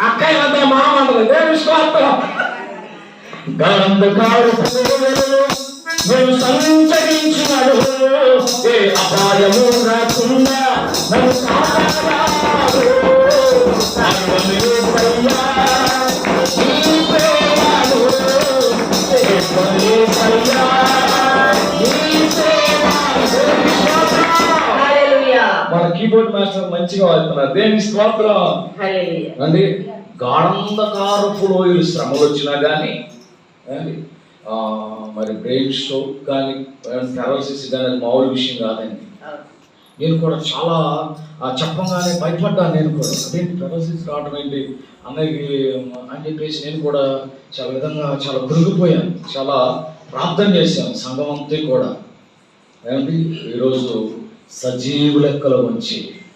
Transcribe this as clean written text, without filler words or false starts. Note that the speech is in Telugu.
అక్కయ్య అంతా మామంటది దేవుని స్తోత్రం. గంధకారు నేను సంచరించినడు ఏ అపాయము రాకుండా నన్ను కాపాడాడు. మన కీబోర్డ్ మాస్టర్ మంచిగా వాడుతున్నారు. దేవుని స్తోత్రం అండి. గాఢంధకారపు లోయలు శ్రమలు వచ్చినా కానీ మరి బ్రెయిన్ స్ట్రోక్ కానీ పారాలసిస్ కానీ మామూలు విషయం కాదండి. నేను కూడా చాలా చెప్పగానే భయపడ్డాను. నేను కూడా అదేంటి పారాలసిస్ రావడం ఏంటి అన్నయ్యకి అని చెప్పేసి నేను కూడా చాలా విధంగా చాలా కృంగిపోయాను. చాలా ప్రార్థన చేశాను సంఘం అంతా కూడా. ఈరోజు సజీవు లెక్కలో వచ్చి